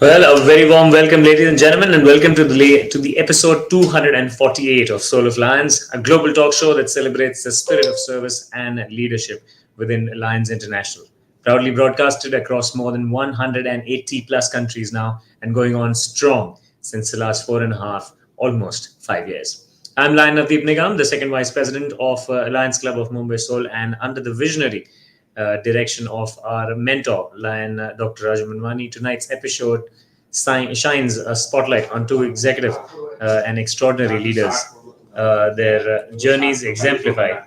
Well, a very warm welcome, ladies and gentlemen, and welcome to the episode 248 of Soul of Lions, a global talk show that celebrates the spirit of service and leadership within Lions International. Proudly broadcasted across more than 180 plus countries now, and going on strong since the last 4.5, almost 5 years. I'm Lion Navdeep Nigam, the second vice president of Lions Club of Mumbai Soul, and under the visionary direction of our mentor, Lion Dr. Raju Manwani. Tonight's episode shines a spotlight on two executive and extraordinary leaders. Their journeys exemplify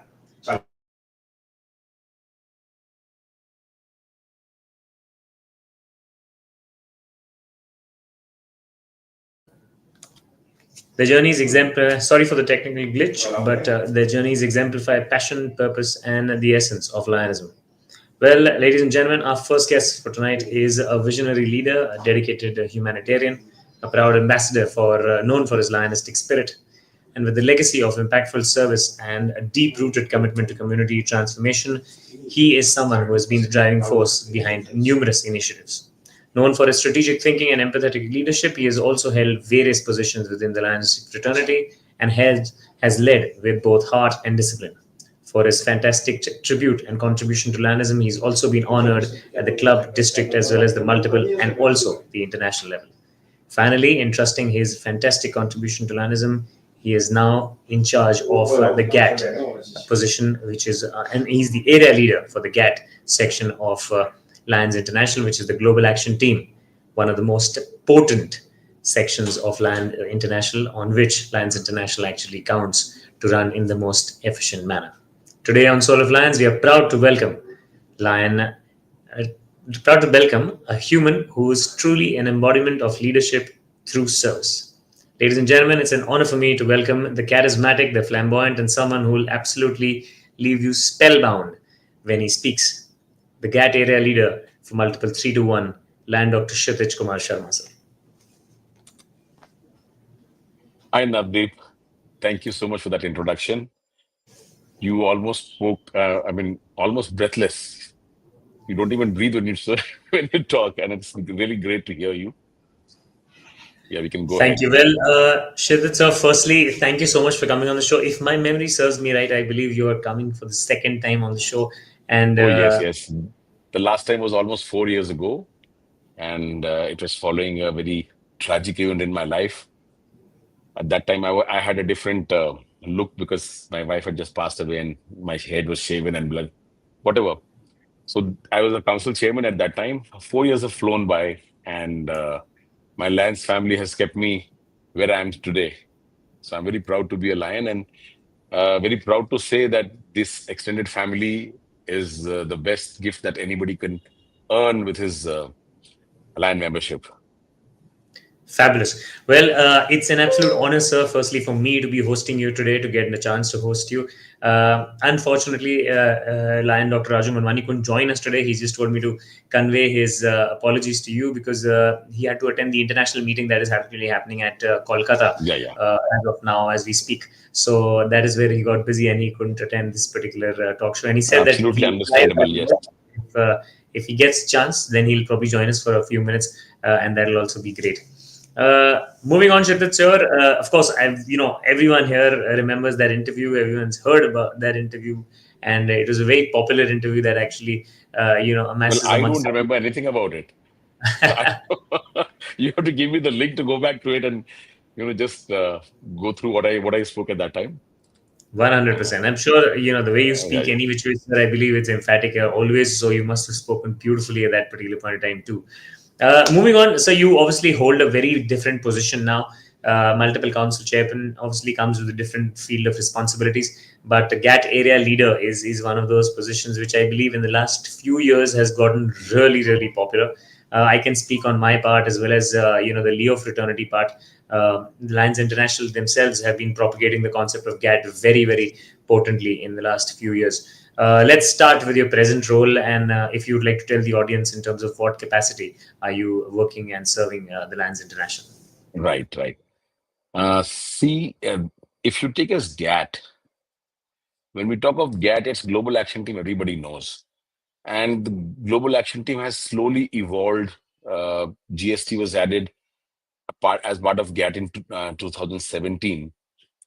their journeys exemplify. Sorry for the technical glitch, but their journeys exemplify passion, purpose, and the essence of Lionism. Well, ladies and gentlemen, our first guest for tonight is a visionary leader, a dedicated humanitarian, a proud ambassador known for his Lionistic spirit, and with the legacy of impactful service and a deep-rooted commitment to community transformation, he is someone who has been the driving force behind numerous initiatives. Known for his strategic thinking and empathetic leadership, he has also held various positions within the Lionistic fraternity and has led with both heart and discipline. For his fantastic tribute and contribution to Lionism, he's also been honored at the club, district, as well as the multiple and also the international level. Finally, entrusting his fantastic contribution to Lionism, he is now in charge of the GAT position, and he's the area leader for the GAT section of Lions International, which is the Global Action Team, one of the most potent sections of Lions International, on which Lions International actually counts to run in the most efficient manner. Today on Soul of Lions, we are Lion, proud to welcome a human who is truly an embodiment of leadership through service. Ladies and gentlemen, it's an honor for me to welcome the charismatic, the flamboyant, and someone who will absolutely leave you spellbound when he speaks. The GAT area leader for multiple 3 to 1, Lion Dr. Kshitij Kumar Sharma, sir. Hi, Navdeep. Thank you so much for that introduction. You almost spoke, almost breathless. You don't even breathe when you when you talk, and it's really great to hear you. Yeah, we can go Thank ahead. you. Well, Kshitij, sir, firstly, thank you so much for coming on the show. If my memory serves me right, I believe you are coming for the second time on the show. And Oh, yes, yes. The last time was almost 4 years ago, and it was following a very tragic event in my life. At that time, I had a different look because my wife had just passed away, and my head was shaven and blood, whatever. So I was a council chairman at that time. 4 years have flown by, and my Lions family has kept me where I am today. So I'm very proud to be a Lion, and very proud to say that this extended family is the best gift that anybody can earn with his Lion membership. fabulous. Well, it's an absolute honor, sir, firstly, for me to be hosting you today, to get the chance to host you. Unfortunately, Lion Dr. Raju Manwani couldn't join us today. He just told me to convey his apologies to you because he had to attend the international meeting that is actually happening at Kolkata Yeah, yeah. as of now, as we speak. So that is where he got busy and he couldn't attend this particular talk show. And he said that Absolutely understandable. Yes. if he gets a chance, then he'll probably join us for a few minutes, and that'll also be great. Moving on, Kshitij sir, of course, everyone here remembers that interview. Everyone's heard about that interview, and it was a very popular interview that actually, Well, amasses I amongst. don't remember anything about it. So you have to give me the link to go back to it and just go through what I spoke at that time. 100%. I'm sure, the way you Yeah, speak yeah. any which way, sir, I believe it's emphatic always. So you must have spoken beautifully at that particular point in time, too. Moving on, so you obviously hold a very different position now. Multiple council chairman obviously comes with a different field of responsibilities, but the GAT area leader is one of those positions which I believe in the last few years has gotten really, really popular. I can speak on my part as well as the Leo fraternity part. Lions International themselves have been propagating the concept of GAT very, very potently in the last few years. Let's start with your present role, and if you would like to tell the audience in terms of what capacity are you working and serving the Lions International. Right, right. See, if you take as GAT, when we talk of GAT, it's Global Action Team, everybody knows. And the Global Action Team has slowly evolved GST was added as part of GATT in 2017,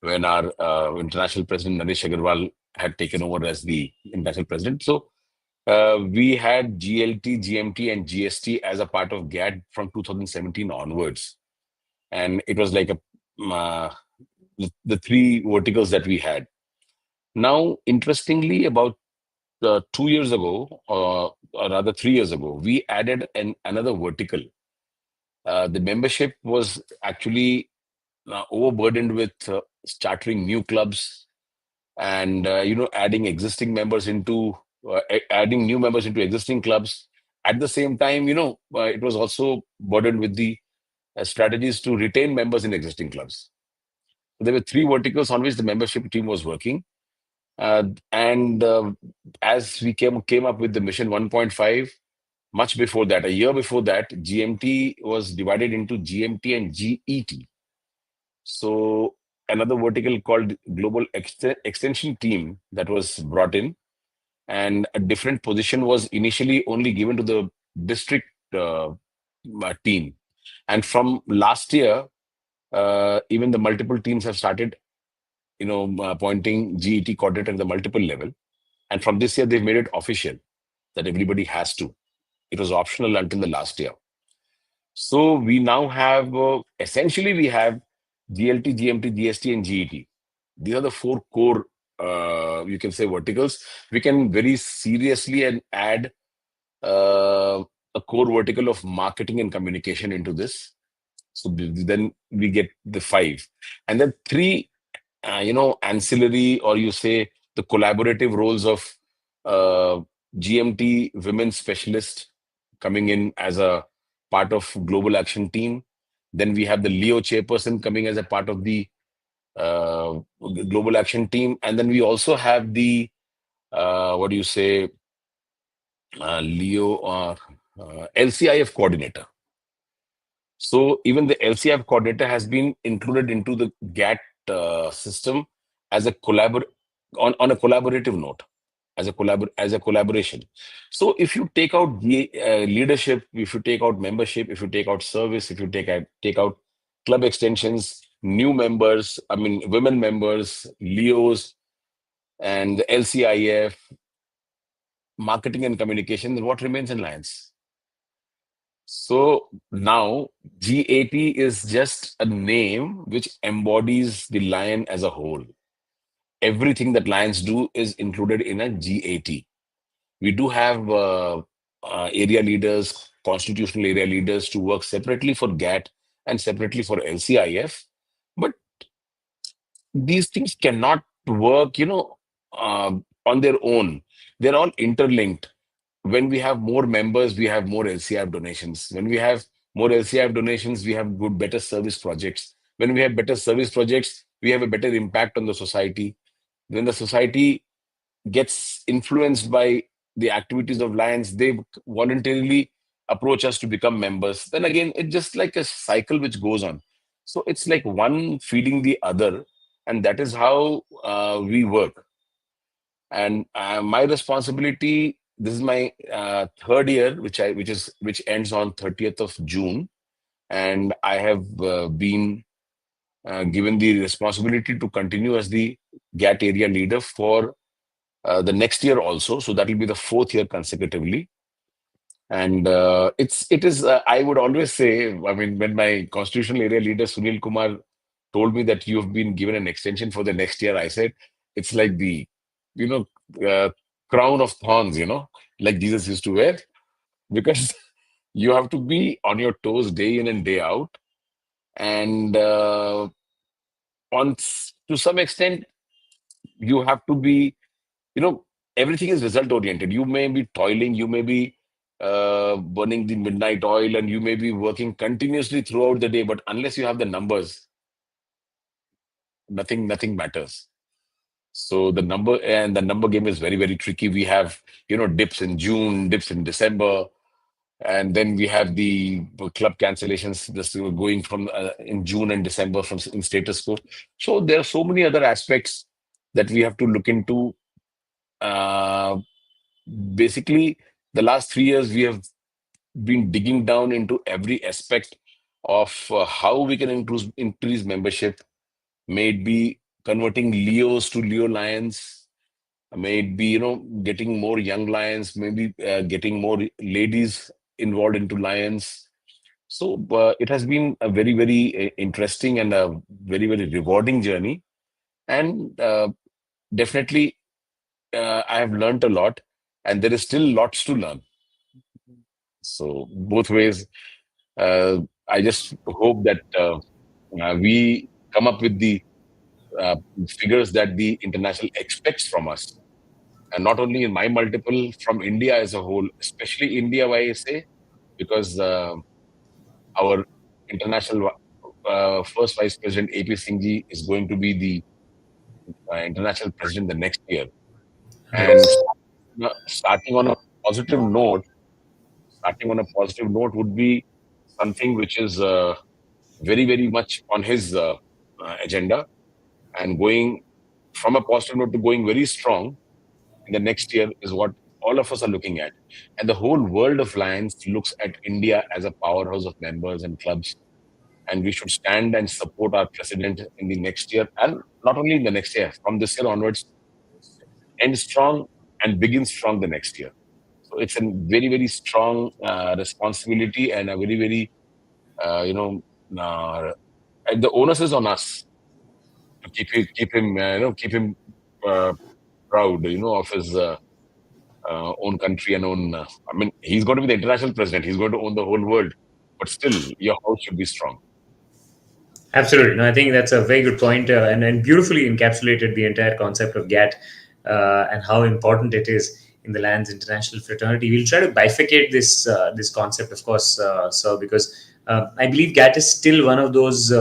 when our international president Naresh Agarwal had taken over as the international president. So we had GLT, GMT, and GST as a part of GATT from 2017 onwards, and it was like the three verticals that we had. Now, interestingly, about 2 years ago, or rather 3 years ago, we added another vertical. The membership was actually overburdened with chartering new clubs, and adding existing members into adding new members into existing clubs. At the same time, it was also burdened with the strategies to retain members in existing clubs. There were three verticals on which the membership team was working, and as we came up with the mission 1.5, much before that, a year before that, GMT was divided into GMT and GET. So another vertical called Global Extension Team that was brought in, and a different position was initially only given to the district team. And from last year, even the multiple teams have started, appointing GET coordinator at the multiple level. And from this year, they've made it official that everybody has to. It was optional until the last year. So we now have, essentially, we have GLT, GMT, GST, and GET. These are the four core, you can say, verticals. We can very seriously and add a core vertical of marketing and communication into this. So then we get the five. And then three, ancillary, or you say the collaborative roles of GMT women specialist coming in as a part of global action team. Then we have the Leo chairperson coming as a part of the global action team. And then we also have the, what do you say, Leo or LCIF coordinator. So even the LCIF coordinator has been included into the GATT system as a on a collaborative note, as a collaboration. So if you take out the leadership, if you take out membership, if you take out service, if you take out club extensions, new members, I mean women members, Leos, and the LCIF, marketing and communication, then what remains in Lions? So now GAT is just a name which embodies the Lion as a whole. Everything that Lions do is included in a GAT. We do have area leaders, constitutional area leaders, to work separately for GAT and separately for LCIF. But these things cannot work, on their own. They're all interlinked. When we have more members, we have more LCIF donations. When we have more LCIF donations, we have better service projects. When we have better service projects, we have a better impact on the society. When the society gets influenced by the activities of Lions, they voluntarily approach us to become members. Then again, it's just like a cycle which goes on. So it's like one feeding the other, and that is how we work. And my responsibility. This is my third year, which ends on 30th of June, and I have been given the responsibility to continue as the GAT area leader for the next year also. So that will be the fourth year consecutively. And it is, I would always say, I mean, when my constitutional area leader Sunil Kumar told me that you've been given an extension for the next year, I said it's like the, you know, crown of thorns, like Jesus used to wear, because you have to be on your toes day in and day out. And to some extent, you have to be, everything is result oriented. You may be toiling, you may be burning the midnight oil, and you may be working continuously throughout the day, but unless you have the numbers, nothing matters. So the number game is very, very tricky. We have, dips in June, dips in December, and then we have the club cancellations just going from in June and December from in status quo. So there are so many other aspects that we have to look into. Uh, Basically, the last 3 years we have been digging down into every aspect of how we can increase membership, may it be converting Leos to Leo Lions, may it be, getting more young lions, maybe getting more ladies involved into lions. So it has been a very, very interesting and a very, very rewarding journey. And definitely, I have learned a lot, and there is still lots to learn. So both ways, I just hope that we come up with the uh, figures that the international expects from us, and not only in my multiple, from India as a whole, especially India. Why I say, because our international first Vice President AP Singhji is going to be the international president the next year, and Yes. starting on a positive note, would be something which is very, very much on his agenda, and going from a positive note to going very strong in the next year is what all of us are looking at. And the whole world of Lions looks at India as a powerhouse of members and clubs. And we should stand and support our president in the next year, and not only in the next year, from this year onwards, end strong and begin strong the next year. So it's a very, very strong responsibility, and a very, very, and the onus is on us to keep him uh, proud, of his own country and own. I mean, he's going to be the international president. He's going to own the whole world, but still, your house should be strong. Absolutely. No, I think that's a very good point, and beautifully encapsulated the entire concept of GATT and how important it is in the Lions International Fraternity. We'll try to bifurcate this concept, of course, so because I believe GATT is still one of those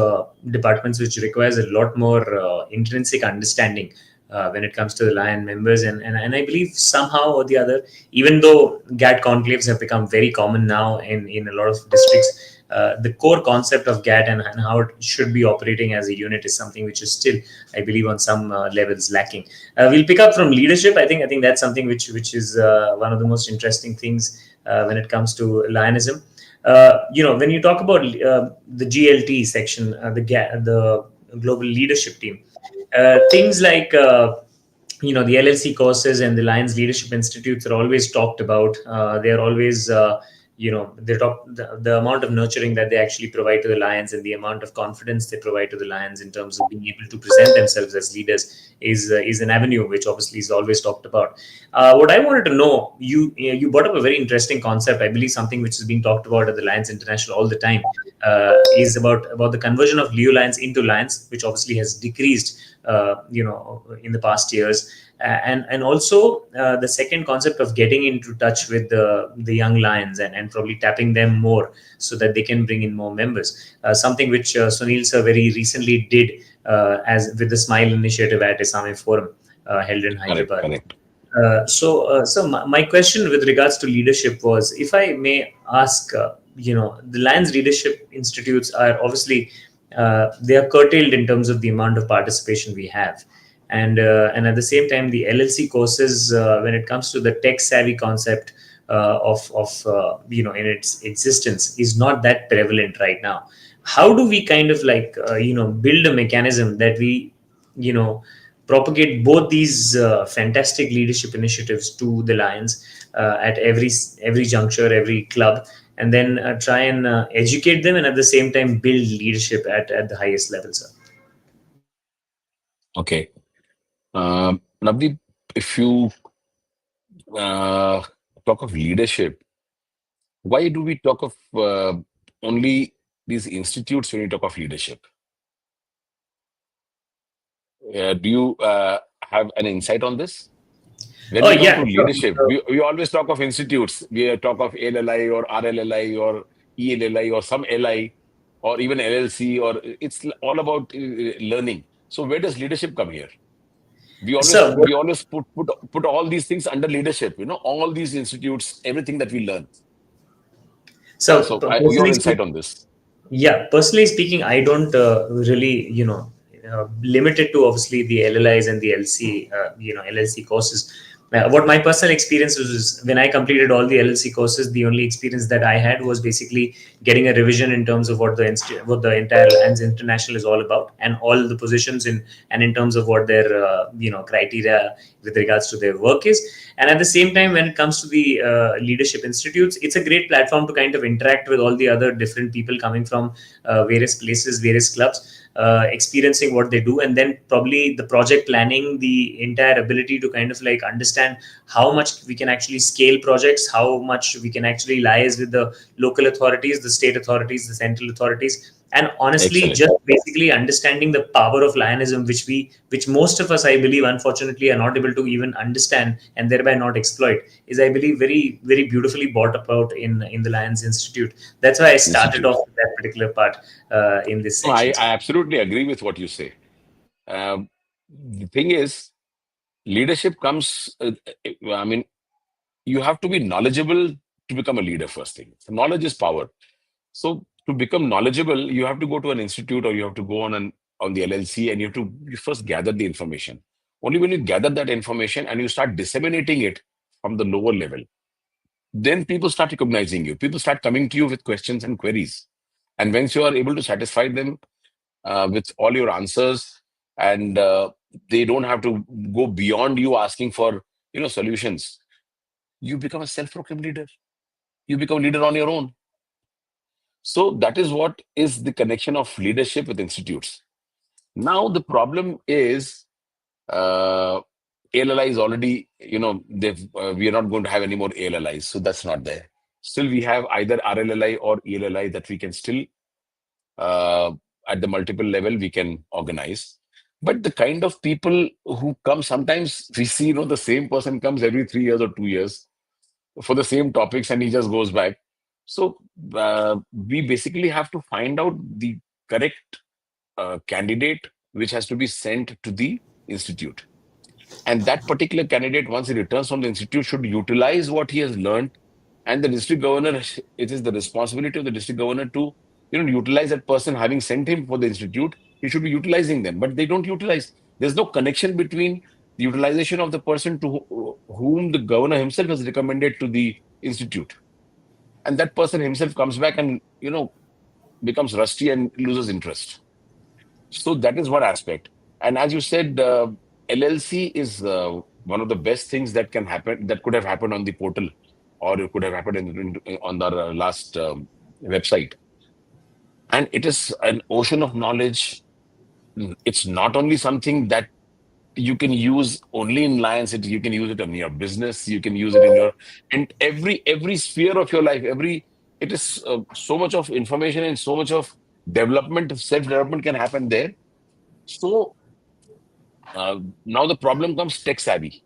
departments which requires a lot more intrinsic understanding when it comes to the Lion members, and I believe somehow or the other, even though GATT conclaves have become very common now in a lot of districts, the core concept of GATT and how it should be operating as a unit is something which is still, I believe, on some levels lacking. We'll pick up from leadership. I think that's something which is one of the most interesting things when it comes to Lionism. When you talk about the GLT section, the global leadership team, things like the LLC courses and the Lions Leadership Institutes are always talked about. They are always they talk the amount of nurturing that they actually provide to the Lions and the amount of confidence they provide to the Lions in terms of being able to present themselves as leaders is an avenue which obviously is always talked about. What I wanted to know, you brought up a very interesting concept. I believe something which is being talked about at the Lions International all the time is about the conversion of Leo Lions into Lions, which obviously has decreased in the past years, and also the second concept of getting into touch with the young lions and probably tapping them more so that they can bring in more members, something which Sunil sir very recently did as with the Smile initiative at Isame Forum held in Correct, Hyderabad. correct. So my question with regards to leadership was, if I may ask, the Lions Leadership Institutes are obviously they are curtailed in terms of the amount of participation we have, and at the same time, the LLC courses, when it comes to the tech savvy concept in its existence, is not that prevalent right now. How do we kind of build a mechanism that we you know propagate both these fantastic leadership initiatives to the Lions at every juncture, every club, and then try and educate them, and at the same time build leadership at the highest level, sir? Okay. Navdeep, if you uh, talk of leadership, why do we talk of only these institutes when we talk of leadership? Do you have an insight on this? When Oh we come yeah, to sure. leadership, we always talk of institutes. We talk of LLI or RLLI or ELLI or some LI or even LLC, or it's all about learning. So where does leadership come here? We always So, we always put all these things under leadership. All these institutes, everything that we learn. Your personally insight speaking, on this? yeah, personally speaking, I don't really, limit it to obviously the LLIs and the LLC courses. What my personal experience was is when I completed all the LLC courses, the only experience that I had was basically getting a revision in terms of what what the entire Alliance International is all about, and all the positions in and in terms of what their criteria with regards to their work is. And at the same time, when it comes to the leadership institutes, it's a great platform to kind of interact with all the other different people coming from various places, various clubs, experiencing what they do, and then probably the project planning, the entire ability to kind of like understand how much we can actually scale projects, how much we can actually liaise with the local authorities, the state authorities, the central authorities, and honestly Excellent. just basically understanding the power of Lionism, which most of us, I believe, unfortunately, are not able to even understand and thereby not exploit, is, I believe, very very beautifully brought about in the Lions Institute. That's why I started Institute. off with that particular part in this No, section. I absolutely agree with what you say. The thing is, leadership comes, I mean, you have to be knowledgeable to become a leader, first thing. So knowledge is power. So to become knowledgeable, you have to go to an institute or you have to go on the LLC, and you first gather the information. Only when you gather that information and you start disseminating it from the lower level, then people start recognizing you. People start coming to you with questions and queries. And once you are able to satisfy them with all your answers, and they don't have to go beyond you asking for solutions, you become a self-proclaimed leader. You become a leader on your own. So that is what is the connection of leadership with institutes. Now the problem is, uh, ALLI is already, we are not going to have any more ALLIs, so that's not there. Still, we have either RLLI or ELLI that we can still, uh, at the multiple level, we can organize. But the kind of people who come, sometimes we see, the same person comes every 3 years or 2 years for the same topics, and he just goes back. So we basically have to find out the correct candidate which has to be sent to the institute. And that particular candidate, once he returns from the institute, should utilize what he has learned. And the district governor, it is the responsibility of the district governor to, utilize that person. Having sent him for the institute, he should be utilizing them. But they don't utilize. There's no connection between the utilization of the person to whom the governor himself has recommended to the institute. And that person himself comes back and, becomes rusty and loses interest. So that is one aspect. And as you said, LLC is one of the best things that can happen, that could have happened on the portal, or it could have happened on the last website. And it is an ocean of knowledge. It's not only something that you can use only in Lions. You can use it in your business. You can use it in your and every sphere of your life. It is so much of information and so much of development, self development can happen there. So now the problem comes tech savvy.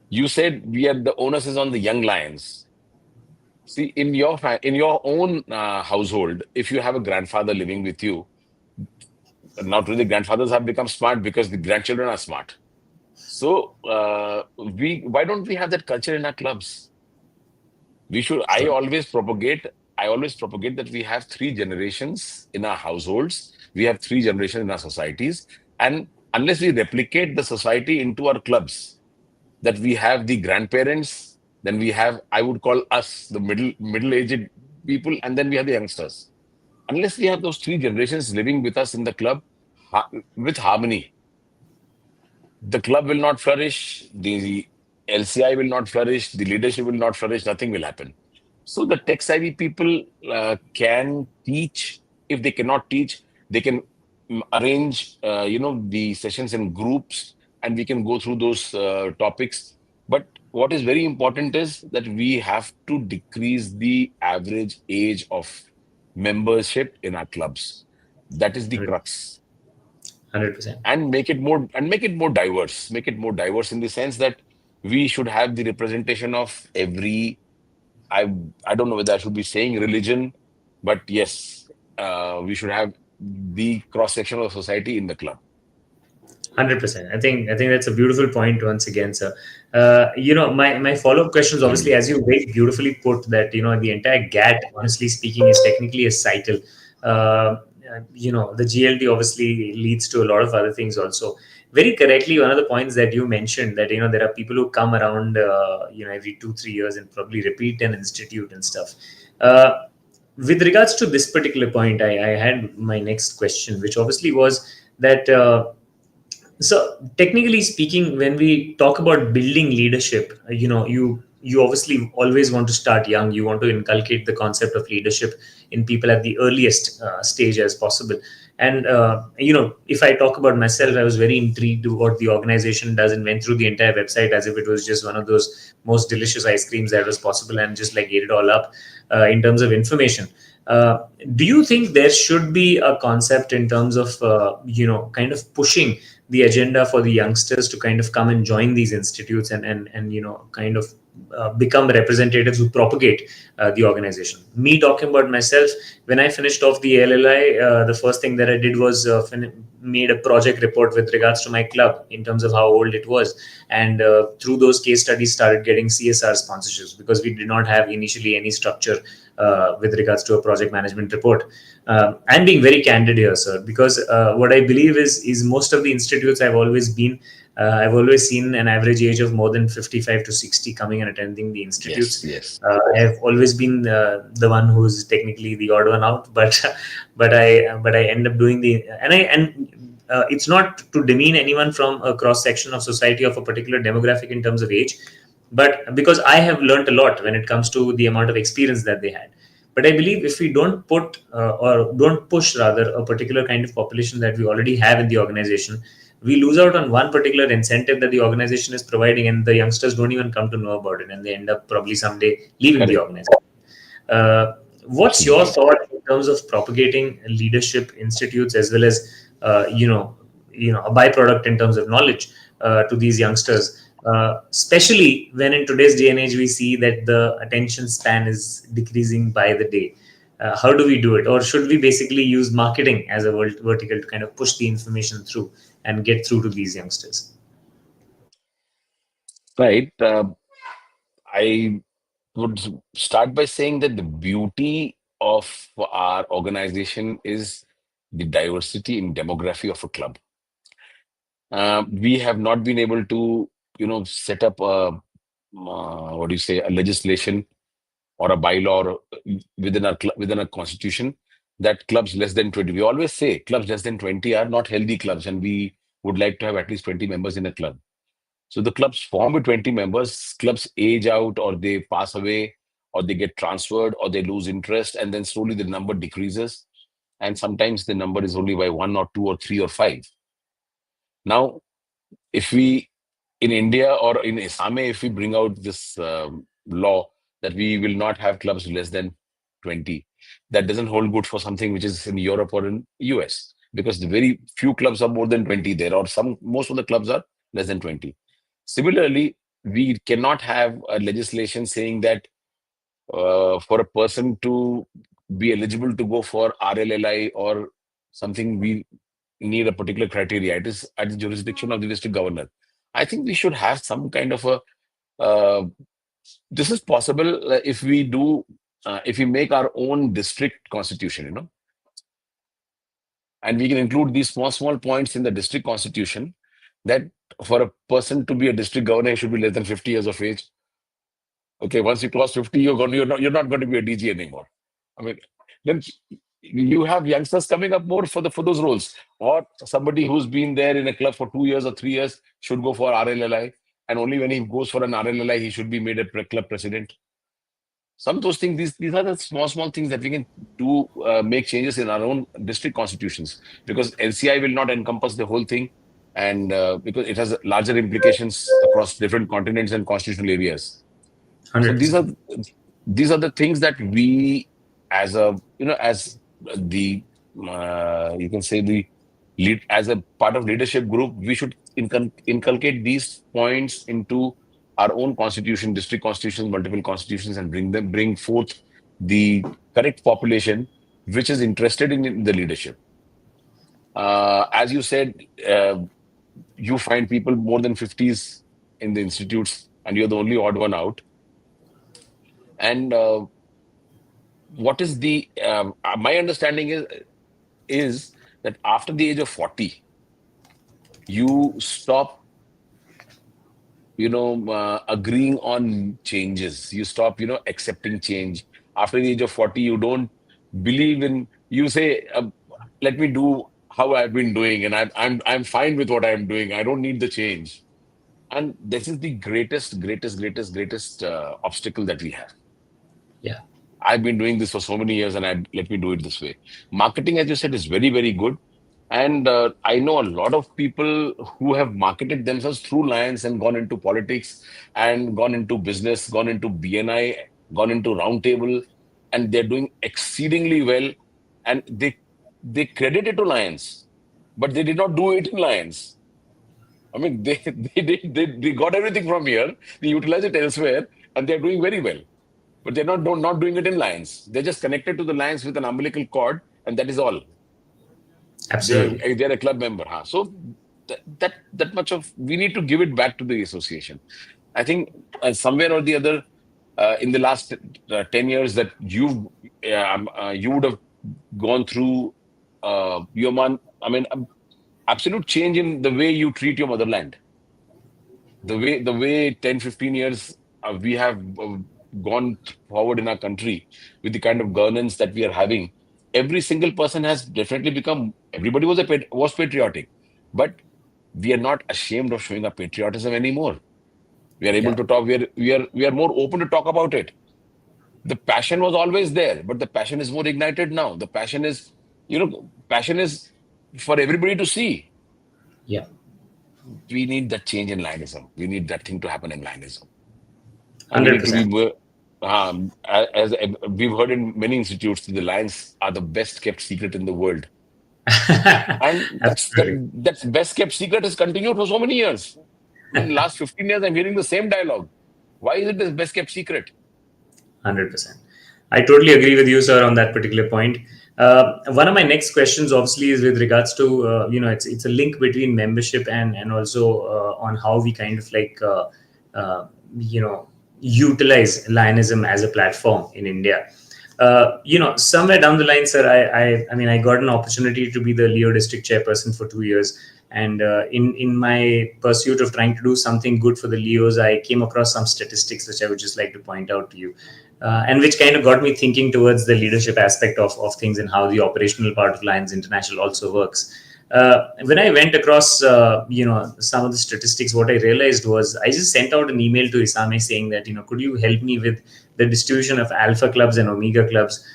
You said we are the onus is on the young lions. See, in your own household, if you have a grandfather living with you, not really grandfathers have become smart because the grandchildren are smart. So we why don't we have that culture in our clubs? We should. I always propagate that we have three generations in our households. We have three generations in our societies, and unless we replicate the society into our clubs, that we have the grandparents, then we have, I would call us the middle-aged people, and then we have the youngsters. Unless we have those three generations living with us in the club with harmony, the club will not flourish, the LCI will not flourish, the leadership will not flourish, nothing will happen. So the tech savvy people can teach. If they cannot teach, they can arrange, the sessions in groups, and we can go through those topics. But what is very important is that we have to decrease the average age of membership in our clubs. That is the crux. 100%. And make it more diverse. Make it more diverse in the sense that we should have the representation of every, I don't know whether I should be saying religion, but yes, we should have the cross section of society in the club. 100%. I think that's a beautiful point once again, sir. My follow up questions, obviously, as you very beautifully put that, the entire GAT, honestly speaking, is technically a cycle. The GLT obviously leads to a lot of other things also. very correctly, one of the points that you mentioned, that there are people who come around every 2 3 years and probably repeat an institute and stuff. With regards to this particular point, I had my next question, which obviously was that so technically speaking, when we talk about building leadership, you obviously always want to start young. You want to inculcate the concept of leadership in people at the earliest stage as possible. And if I talk about myself, I was very intrigued to what the organization does and went through the entire website as if it was just one of those most delicious ice creams that was possible, and just like ate it all up in terms of information. uh, do you think there should be a concept in terms of kind of pushing the agenda for the youngsters to kind of come and join these institutes, and kind of become representatives who propagate the organization? Me talking about myself, when I finished off the LLI, the first thing that I did was made a project report with regards to my club in terms of how old it was, and through those case studies started getting CSR sponsorships, because we did not have initially any structure with regards to a project management report. I'm being very candid here, sir, because what I believe is most of the institutes I've always seen an average age of more than 55 to 60 coming and attending the Yes, institutes. yes. I have always been the one who's technically the odd one out, but but I end up doing the and it's not to demean anyone from a cross section of society of a particular demographic in terms of age, but because I have learned a lot when it comes to the amount of experience that they had. But I believe if we don't put or don't push rather a particular kind of population that we already have in the organization, we lose out on one particular incentive that the organization is providing, and the youngsters don't even come to know about it, and they end up probably someday leaving the Correct. organization. What's your Absolutely. thought in terms of propagating leadership institutes, as well as a byproduct in terms of knowledge to these youngsters, especially when in today's day and age we see that the attention span is decreasing by the day? How do we do it, or should we basically use marketing as a vertical to kind of push the information through and get through to these youngsters? Right. I would start by saying that the beauty of our organization is the diversity in demography of a club. We have not been able to, set up what do you say, a legislation or a bylaw or within a constitution that clubs less than 20. We always say clubs less than 20 are not healthy clubs, and we would like to have at least 20 members in a club. So the clubs form with 20 members, clubs age out or they pass away or they get transferred or they lose interest, and then slowly the number decreases. And sometimes the number is only by one or two or three or five. Now, if we in India or in Isame, if we bring out this law that we will not have clubs less than 20, that doesn't hold good for something which is in Europe or in US, because the very few clubs are more than 20 there, or most of the clubs are less than 20. Similarly, we cannot have a legislation saying that for a person to be eligible to go for RLLI or something, we need a particular criteria. It is at the jurisdiction of the district governor. I think we should have some kind of a. Uh, this is possible if we do, if we make our own district constitution, and we can include these small points in the district constitution that for a person to be a district governor, he should be less than 50 years of age. Okay, once you cross 50, you're not going to be a DG anymore. I mean, then you have youngsters coming up more for those roles, or somebody who's been there in a club for 2 years or 3 years should go for RLLI, and only when he goes for an RLLI he should be made a club president. Some of those things, these are the small things that we can do, make changes in our own district constitutions, because LCI will not encompass the whole thing, and because it has larger implications across different continents and constitutional areas. So 100%. these are the things that we, as a as the you can say the lead, as a part of leadership group, we should inculcate these points into our own constitution, district constitutions, multiple constitutions, and bring forth the correct population which is interested in the leadership. As you said, you find people more than 50s in the institutes, and you're the only odd one out. And what is the my understanding is that after the age of 40, you stop, agreeing on changes. You stop, accepting change. After the age of 40, you don't believe in, you say, let me do how I've been doing, and I'm fine with what I'm doing. I don't need the change. And this is the greatest obstacle that we have. Yeah. I've been doing this for so many years, and let me do it this way. Marketing, as you said, is very, very good. And I know a lot of people who have marketed themselves through Lions and gone into politics and gone into business, gone into BNI, gone into Roundtable, and they're doing exceedingly well. And they credit it to Lions, but they did not do it in Lions. I mean, they got everything from here, they utilize it elsewhere, and they're doing very well. But they're not doing it in Lions. They're just connected to the Lions with an umbilical cord, and that is all. Absolutely. They're a club member, huh? So that much of, we need to give it back to the association. I think somewhere or the other, in the last 10 years that you would have gone through, your man. I mean, absolute change in the way you treat your motherland. The way 10, 15 years we have gone forward in our country with the kind of governance that we are having. Every single person has definitely become. Everybody was patriotic, but we are not ashamed of showing our patriotism anymore. We are able Yeah. to talk. We are more open to talk about it. The passion was always there, but the passion is more ignited now. The passion is for everybody to see. Yeah. We need that change in Lionism. We need that thing to happen in Lionism. And we need to be 100%. more, as we've heard in many institutes, the Lions are the best kept secret in the world. And Absolutely. that's best kept secret has continued for so many years. In the last 15 years, I'm hearing the same dialogue. Why is it the best kept secret? 100%. I totally agree with you, sir, on that particular point. One of my next questions, obviously, is with regards to it's a link between membership and also on how we kind of like uh, you know utilize Lionism as a platform in India. Somewhere down the line, sir, I mean, I got an opportunity to be the Leo district chairperson for 2 years, and in my pursuit of trying to do something good for the Leos, I came across some statistics which I would just like to point out to you, and which kind of got me thinking towards the leadership aspect of things and how the operational part of Lions International also works. When I went across, some of the statistics, what I realized was I just sent out an email to Isame saying that, could you help me with the distribution of alpha clubs and omega clubs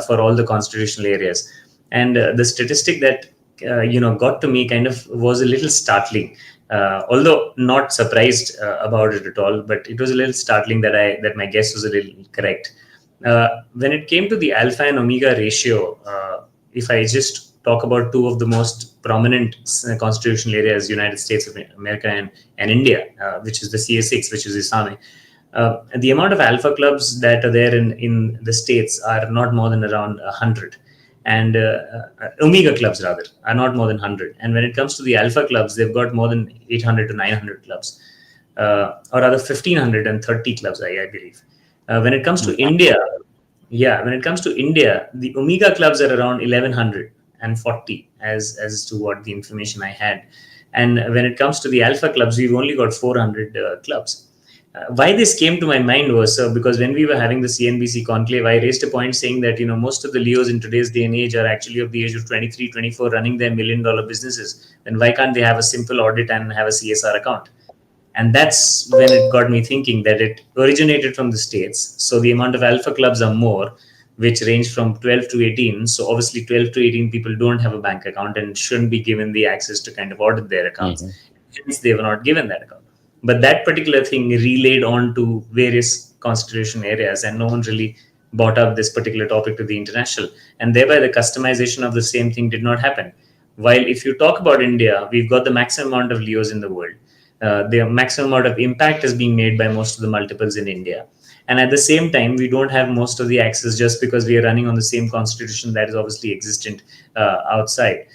for all the constitutional areas. And the statistic that got to me kind of was a little startling, although not surprised about it at all. But it was a little startling that my guess was a little correct. When it came to the alpha and omega ratio, if I just talk about two of the most prominent constitutional areas, United States of America and India, which is the CS6, which is Isame. The amount of alpha clubs that are there in the states are not more than around 100, and omega clubs rather are not more than 100. And when it comes to the alpha clubs, they've got more than 800 to 900 clubs, or rather 1530 clubs, I believe. When it comes to India, when it comes to India, the omega clubs are around 1140 as to what the information I had. And when it comes to the alpha clubs, we've only got 400 clubs. Why this came to my mind was because when we were having the CNBC conclave, I raised a point saying that most of the Leos in today's day and age are actually of the age of 23, 24, running their $1 million businesses. Then why can't they have a simple audit and have a CSR account? And that's when it got me thinking that it originated from the States. So the amount of alpha clubs are more, which range from 12 to 18. So obviously 12 to 18 people don't have a bank account and shouldn't be given the access to kind of audit their accounts. Hence, they were not given that account. But that particular thing relayed on to various constitution areas, and no one really brought up this particular topic to the international. And thereby, the customization of the same thing did not happen. While if you talk about India, we've got the maximum amount of Leos in the world. The maximum amount of impact is being made by most of the multiples in India. And at the same time, we don't have most of the access just because we are running on the same constitution that is obviously existent outside.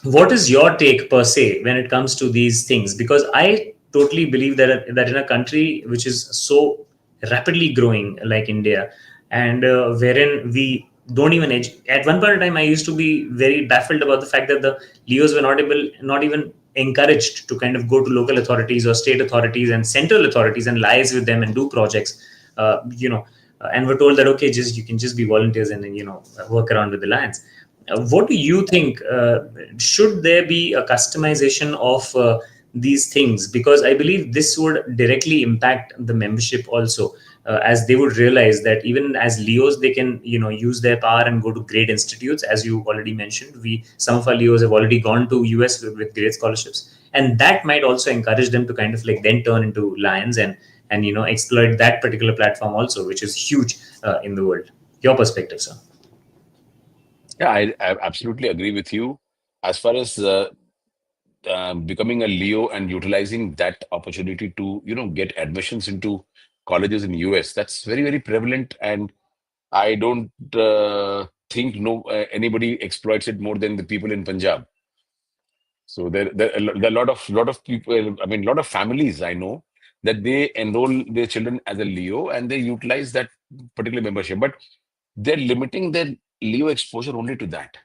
What is your take per se when it comes to these things? Because I totally believe that in a country which is so rapidly growing like India, and wherein we don't even at one point in time I used to be very baffled about the fact that the Leos were not even encouraged to kind of go to local authorities or state authorities and central authorities and liaise with them and do projects, and were told that okay, just you can just be volunteers and then work around with the lions. What do you think? Should there be a customization of these things? Because I believe this would directly impact the membership also, as they would realize that even as Leos, they can use their power and go to great institutes. As you already mentioned, some of our Leos have already gone to US with great scholarships, and that might also encourage them to kind of like then turn into lions and exploit that particular platform also, which is huge in the world. Your perspective, sir? Yeah, I absolutely agree with you. As far as becoming a Leo and utilizing that opportunity to, get admissions into colleges in US, that's very, very prevalent. And I don't think anybody exploits it more than the people in Punjab. So there are a lot of people, I mean, a lot of families I know that they enroll their children as a Leo and they utilize that particular membership, but they're limiting their Leo exposure only to that.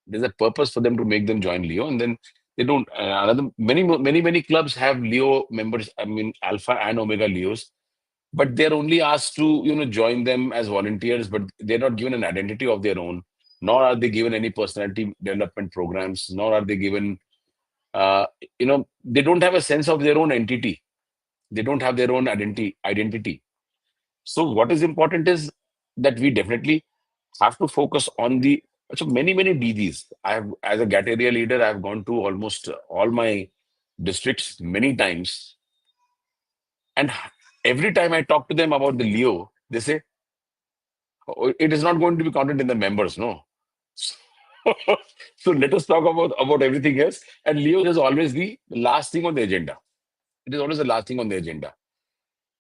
There's a purpose for them to make them join Leo, and then they don't. Another many clubs have Leo members. I mean, Alpha and Omega Leos, but they're only asked to join them as volunteers, but they're not given an identity of their own. Nor are they given any personality development programs. Nor are they given. They don't have a sense of their own entity. They don't have their own identity. So what is important is that we definitely have to focus on the so many DDs. I have, as a GAT area leader, I've gone to almost all my districts many times, and every time I talk to them about the Leo, they say, "Oh, it is not going to be counted in the members, no." So let us talk about everything else. And Leo is always the last thing on the agenda. It is always the last thing on the agenda,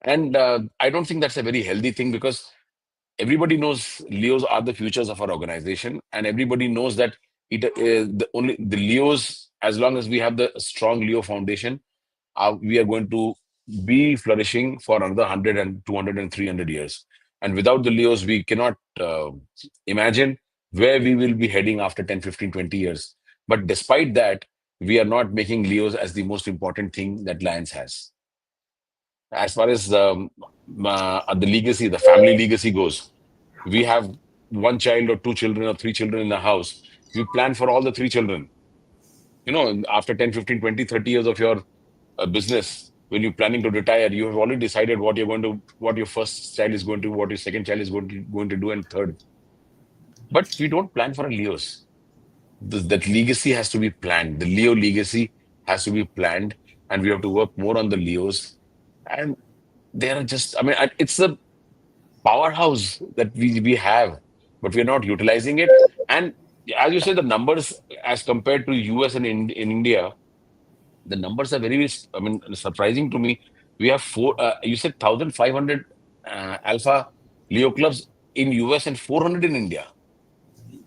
and I don't think that's a very healthy thing because everybody knows Leos are the futures of our organization, and everybody knows that the Leos, as long as we have the strong Leo foundation, we are going to be flourishing for another 100 and 200 and 300 years. And without the Leos, we cannot imagine where we will be heading after 10, 15, 20 years. But despite that, we are not making Leos as the most important thing that Lions has. As far as the legacy, the family legacy goes, we have one child or two children or three children in the house. We plan for all the three children. After 10, 15, 20, 30 years of your business, when you're planning to retire, you have already decided what your first child is going to, what your second child is going to do, and third. But we don't plan for a Leos. That legacy has to be planned. The Leo legacy has to be planned, and we have to work more on the Leos. And they are just, I mean, it's a powerhouse that we have, but we're not utilizing it. And as you said, the numbers as compared to US and in India, the numbers are very, I mean, surprising to me. We have you said 1,500 Alpha Leo clubs in US and 400 in India.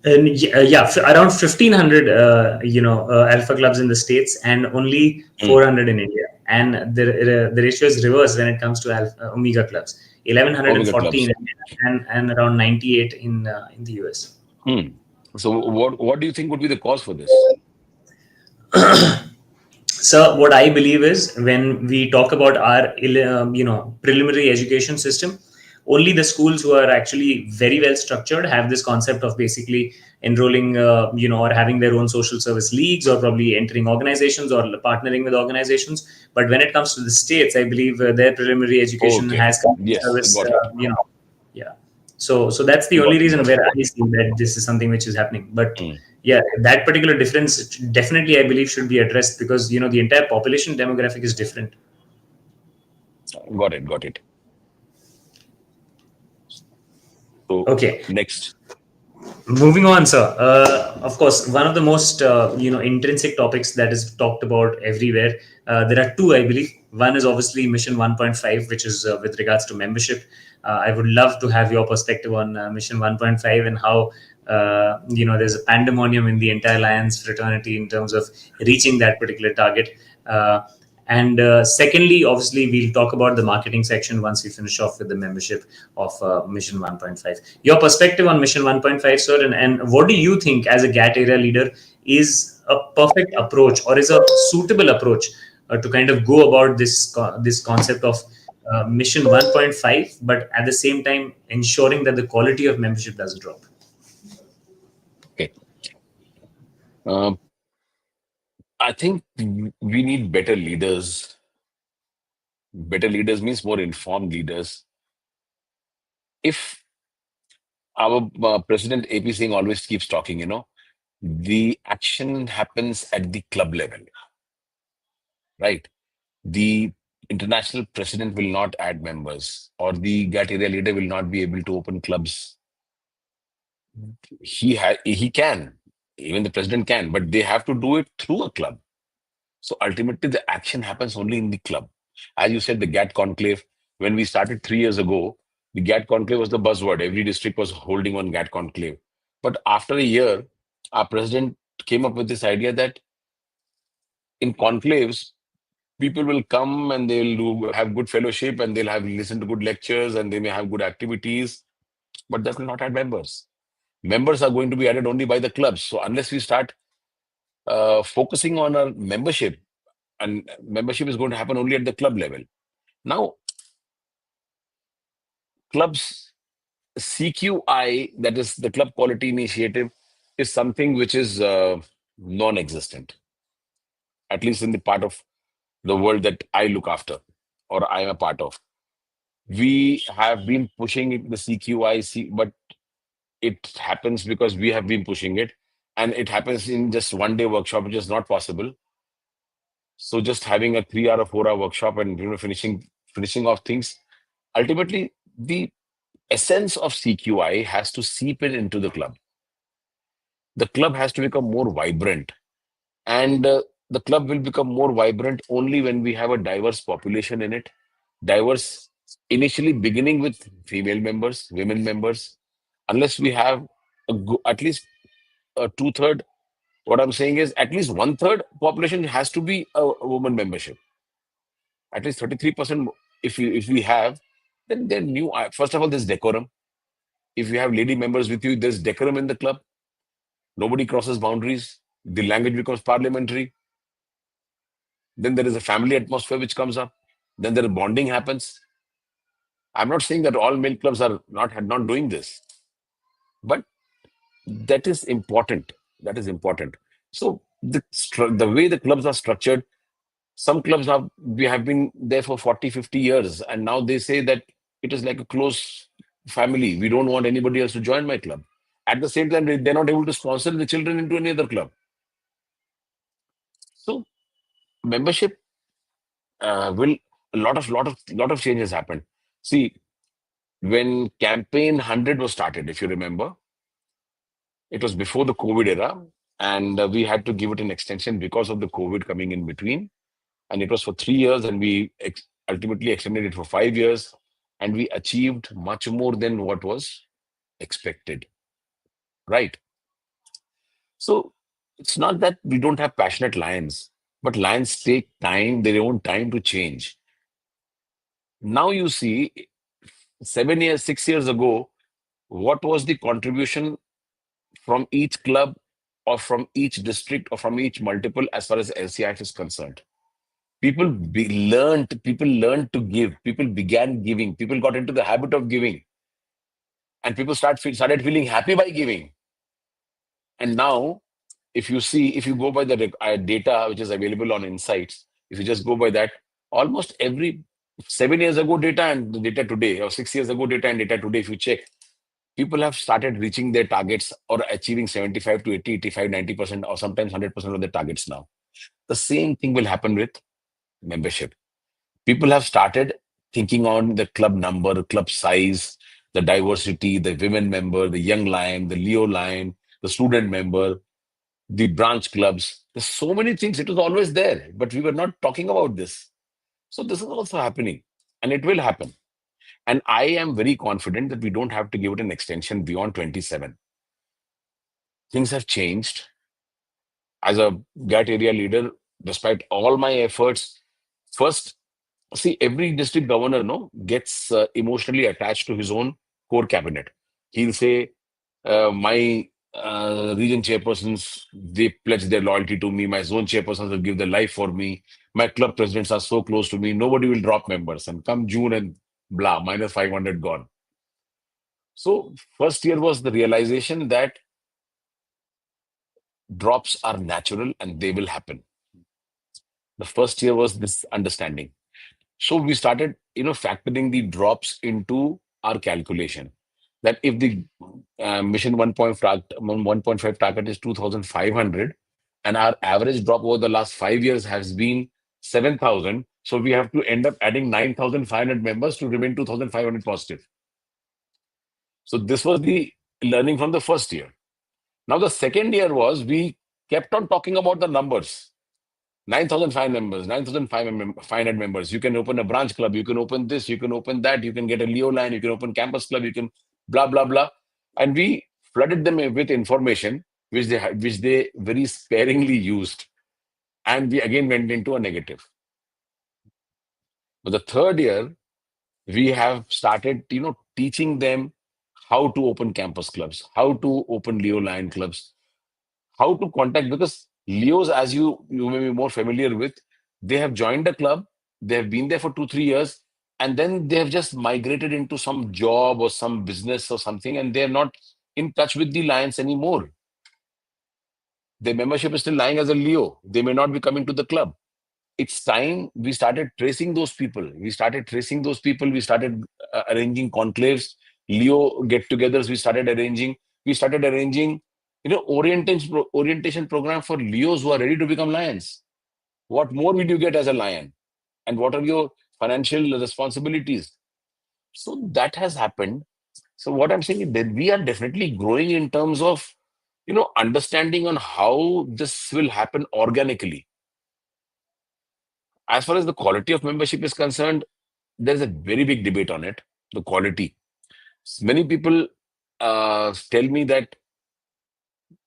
And around 1,500 alpha clubs in the states and only 400 in India, and the ratio is reverse when it comes to omega clubs. 1,114 and around 98 in the US. So what do you think would be the cause for this? So what I believe is, when we talk about our preliminary education system, only the schools who are actually very well structured have this concept of basically enrolling or having their own social service leagues, or probably entering organizations or partnering with organizations. But when it comes to the states, I believe their preliminary education has service, yeah. So that's the only reason where I see that this is something which is happening. But yeah, that particular difference definitely, I believe, should be addressed, because the entire population demographic is different. Got it. So, okay, next. Moving on, sir. Of course, one of the most intrinsic topics that is talked about everywhere. There are two, I believe. One is obviously Mission 1.5, which is with regards to membership. I would love to have your perspective on Mission 1.5 and how there's a pandemonium in the entire Lions fraternity in terms of reaching that particular target. And secondly, obviously, we'll talk about the marketing section once we finish off with the membership of Mission 1.5. Your perspective on Mission 1.5, sir, and what do you think as a GAT area leader is a perfect approach or is a suitable approach to kind of go about this concept of Mission 1.5, but at the same time ensuring that the quality of membership doesn't drop? Okay. Um, I think we need better leaders. Better leaders means more informed leaders. If our president AP Singh always keeps talking, the action happens at the club level, right? The international president will not add members, or the GATT area leader will not be able to open clubs. He can, even the president can, but they have to do it through a club. So ultimately, the action happens only in the club. As you said, the GATT conclave, when we started 3 years ago, the GATT conclave was the buzzword. Every district was holding one GATT conclave. But after a year, our president came up with this idea that in conclaves, people will come and have good fellowship and they'll have listen to good lectures and they may have good activities, but that will not add members. Members are going to be added only by the clubs. So unless we start focusing on our membership, and membership is going to happen only at the club level. Now, clubs CQI, that is the Club Quality Initiative, is something which is non-existent, at least in the part of the world that I look after or I am a part of. We have been pushing the CQI, but it happens because we have been pushing it, and it happens in just 1 day workshop, which is not possible. So just having a 3 hour or 4 hour workshop and finishing off things, ultimately the essence of CQI has to seep it into the club. The club has to become more vibrant, and the club will become more vibrant only when we have a diverse population in it. Diverse, initially beginning with female members, women members. Unless we have at least a two-third, what I'm saying is at least one-third population has to be a woman membership. At least 33%. If we have, then new. First of all, there's decorum. If you have lady members with you, there's decorum in the club. Nobody crosses boundaries. The language becomes parliamentary. Then there is a family atmosphere which comes up. Then there bonding happens. I'm not saying that all male clubs are not doing this, but that is important. That is important. So the way the clubs are structured, some clubs we have been there for 40, 50 years, and now they say that it is like a close family. We don't want anybody else to join my club. At the same time, they're not able to sponsor the children into any other club. So membership will a lot of changes happen. See, when campaign 100 was started, if you remember, it was before the COVID era, and we had to give it an extension because of the COVID coming in between. And it was for 3 years, and we ultimately extended it for 5 years, and we achieved much more than what was expected. Right. So it's not that we don't have passionate lions, but lions take time, their own time to change. Now you see, 7 years, 6 years ago, what was the contribution from each club or from each district or from each multiple as far as LCIF is concerned? People learned to give, people began giving, people got into the habit of giving, and people started feeling happy by giving. And now, if you go by the data which is available on Insights, if you just go by that, almost every 7 years ago data and the data today, or 6 years ago data and data today, if you check, people have started reaching their targets or achieving 75 to 80, 85, 90%, or sometimes 100% of their targets now. The same thing will happen with membership. People have started thinking on the club number, club size, the diversity, the women member, the young lion, the Leo lion, the student member, the branch clubs. There's so many things. It was always there, but we were not talking about this. So this is also happening, and it will happen. And I am very confident that we don't have to give it an extension beyond 27. Things have changed. As a GAT area leader, despite all my efforts, First, see, every district governor no gets emotionally attached to his own core cabinet. He'll say, my region chairpersons, they pledge their loyalty to me. My zone chairpersons will give their life for me. My club presidents are so close to me. Nobody will drop members. And come June and blah, minus 500 gone. So first year was the realization that drops are natural and they will happen. The first year was this understanding. So we started, factoring the drops into our calculation. That if the mission 1.5 target is 2,500, and our average drop over the last 5 years has been 7,000, so we have to end up adding 9,500 members to remain 2,500 positive. So this was the learning from the first year. Now the second year was we kept on talking about the numbers. 9,500 members, 9,500 members. You can open a branch club, you can open this, you can open that, you can get a Leo line, you can open campus club, you can blah, blah, blah. And we flooded them with information which they very sparingly used. And we again went into a negative. But the third year, we have started, teaching them how to open campus clubs, how to open Leo line clubs, how to contact, because Leos, as you may be more familiar with, they have joined a club, they have been there for 2 3 years, and then they have just migrated into some job or some business or something, and they're not in touch with the Lions anymore. Their membership is still lying as a Leo. They may not be coming to the club. It's time we started tracing those people. We started arranging conclaves, Leo get-togethers. We started arranging, orientation program for Leos who are ready to become lions. What more will you get as a lion, and what are your financial responsibilities? So that has happened. So what I'm saying is that we are definitely growing in terms of, understanding on how this will happen organically. As far as the quality of membership is concerned, there's a very big debate on it. The quality. Many people tell me that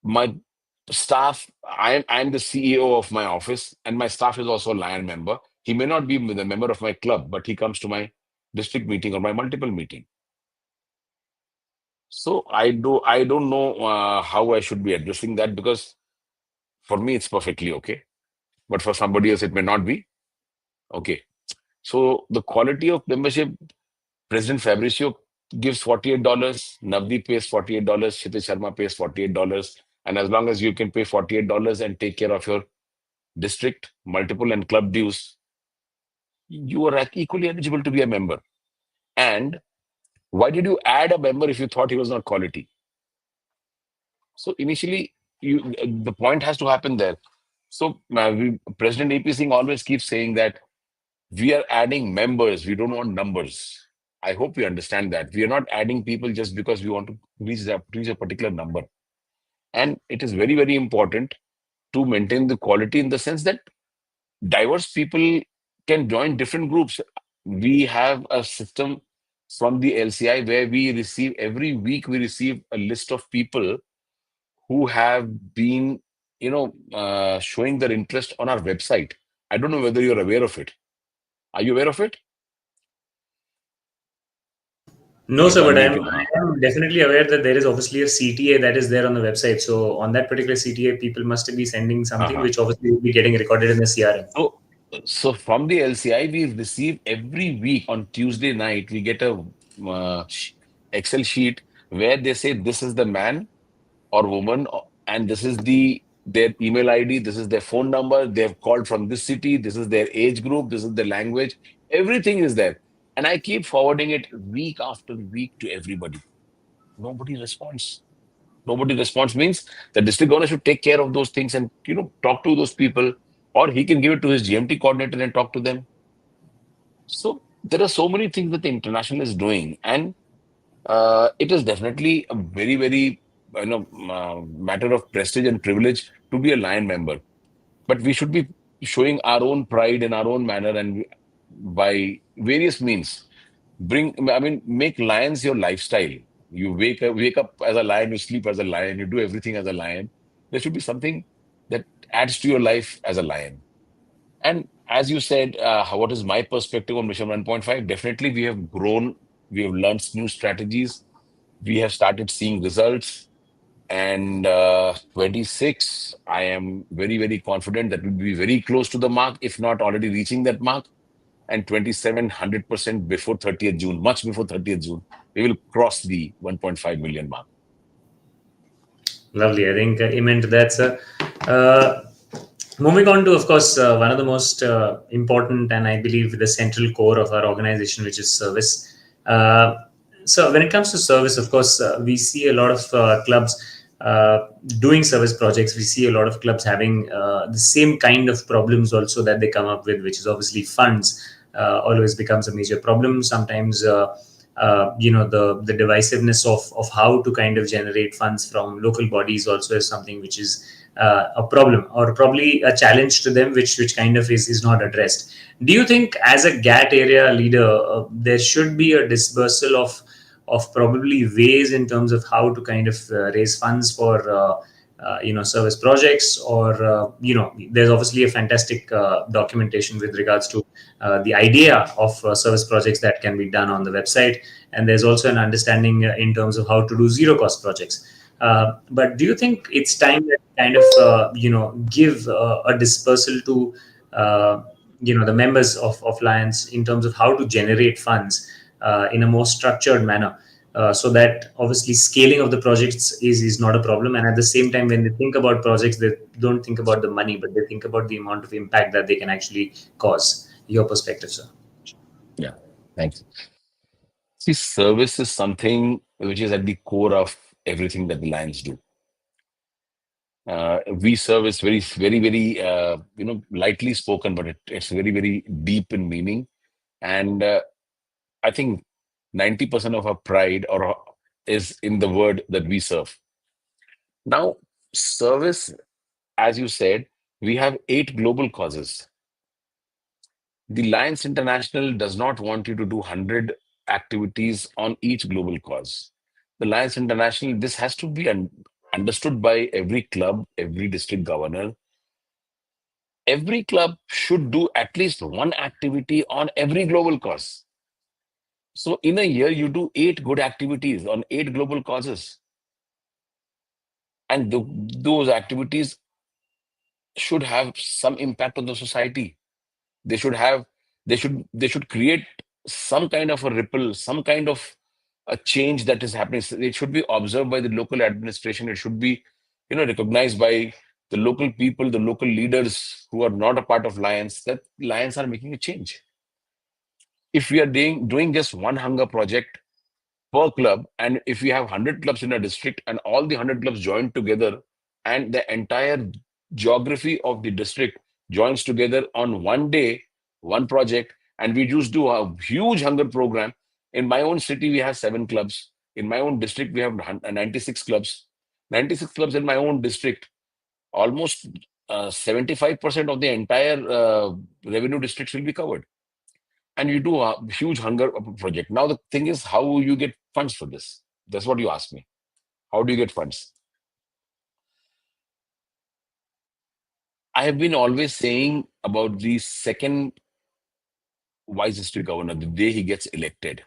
my staff, I'm the CEO of my office, and my staff is also a Lion member. He may not be the member of my club, but he comes to my district meeting or my multiple meeting. So I don't know how I should be addressing that, because for me it's perfectly okay, but for somebody else it may not be okay. So the quality of membership, President Fabricio gives $48, Navdeep pays $48, Kshitij Sharma pays $48. And as long as you can pay $48 and take care of your district, multiple, and club dues, you are equally eligible to be a member. And why did you add a member if you thought he was not quality? So initially, the point has to happen there. So President AP Singh always keeps saying that we are adding members, we don't want numbers. I hope you understand that. We are not adding people just because we want to reach a particular number. And it is very, very important to maintain the quality in the sense that diverse people can join different groups. We have a system from the LCI where every week we receive a list of people who have been, showing their interest on our website. I don't know whether you're aware of it. Are you aware of it? No, You have sir, to but unmute I'm, your I mic. am definitely aware that there is obviously a CTA that is there on the website. So on that particular CTA, people must be sending something Uh-huh. which obviously will be getting recorded in the CRM. So, so from the LCI, we receive every week on Tuesday night, we get a Excel sheet where they say this is the man or woman, and this is their email ID, this is their phone number, they've called from this city, this is their age group, this is their language, everything is there. And I keep forwarding it week after week to everybody. Nobody responds. Nobody responds means the district governor should take care of those things and talk to those people, or he can give it to his GMT coordinator and talk to them. So there are so many things that the international is doing, and it is definitely a very, very matter of prestige and privilege to be a Lion member. But we should be showing our own pride in our own manner, and by various means make Lions your lifestyle. You wake up as a lion, you sleep as a lion, you do everything as a lion. There should be something that adds to your life as a lion. And as you said, what is my perspective on Mission 1.5? Definitely, we have grown, we have learned new strategies, we have started seeing results. And 26, I am very, very confident that we'll be very close to the mark, if not already reaching that mark. And 27, 100% before 30th June, much before 30th June, we will cross the 1.5 million mark. Lovely. I think he meant that's a. Moving on to, of course, one of the most important and I believe the central core of our organization, which is service. Uh, so, when it comes to service, of course, we see a lot of clubs doing service projects. We see a lot of clubs having the same kind of problems also that they come up with, which is obviously funds. Always becomes a major problem. Sometimes, the divisiveness of how to kind of generate funds from local bodies also is something which is a problem or probably a challenge to them, which kind of is not addressed. Do you think, as a GAT area leader, there should be a dispersal of probably ways in terms of how to kind of raise funds for service projects, or there's obviously a fantastic documentation with regards to the idea of service projects that can be done on the website, and there's also an understanding in terms of how to do zero cost projects. But do you think it's time that kind of give a dispersal to the members of Lions in terms of how to generate funds in a more structured manner, so that obviously scaling of the projects is not a problem, and at the same time, when they think about projects, they don't think about the money, but they think about the amount of impact that they can actually cause. Your perspective, sir? Yeah, thanks. See, service is something which is at the core of everything that the Lions do. We serve is very, very, very, lightly spoken, but it's very, very deep in meaning. And I think 90% of our pride is in the word that we serve. Now, service, as you said, we have 8 global causes. The Lions International does not want you to do 100 activities on each global cause. The Lions International, this has to be understood by every club, every district governor. Every club should do at least one activity on every global cause. So in a year, you do 8 good activities on 8 global causes. And those activities should have some impact on the society. They should have, they should create some kind of a ripple, some kind of a change that is happening. So it should be observed by the local administration. It should be, recognized by the local people, the local leaders who are not a part of Lions, that Lions are making a change. If we are doing just one hunger project per club, and if we have 100 clubs in a district and all the 100 clubs join together, and the entire geography of the district joins together on one day, one project, and we just do a huge hunger program. In my own city, we have 7 clubs. In my own district, we have 96 clubs. 96 clubs in my own district. Almost 75% of the entire revenue districts will be covered, and you do a huge hunger project. Now, the thing is, how you get funds for this? That's what you asked me. How do you get funds? I have been always saying about the second vice district governor, the day he gets elected.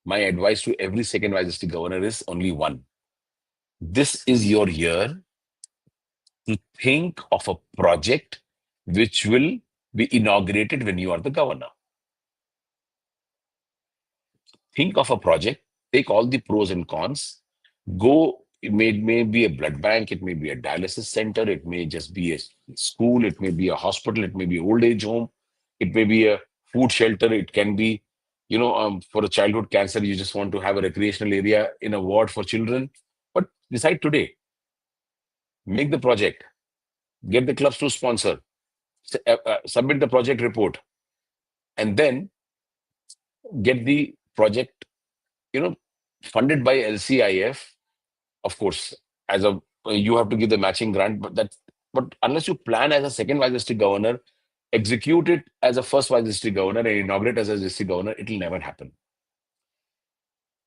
My advice to every second vice district governor is only one. This is your year to think of a project which will be inaugurated when you are the governor. Think of a project, take all the pros and cons, go. It may be a blood bank, it may be a dialysis center, it may just be a school, it may be a hospital, it may be old age home, it may be a food shelter, it can be, for a childhood cancer, you just want to have a recreational area in a ward for children. But decide today, make the project, get the clubs to sponsor, submit the project report, and then get the project, you know, funded by LCIF. Of course, as a you have to give the matching grant, but unless you plan as a second vice district governor, execute it as a first vice district governor, and inaugurate as a district governor, it will never happen.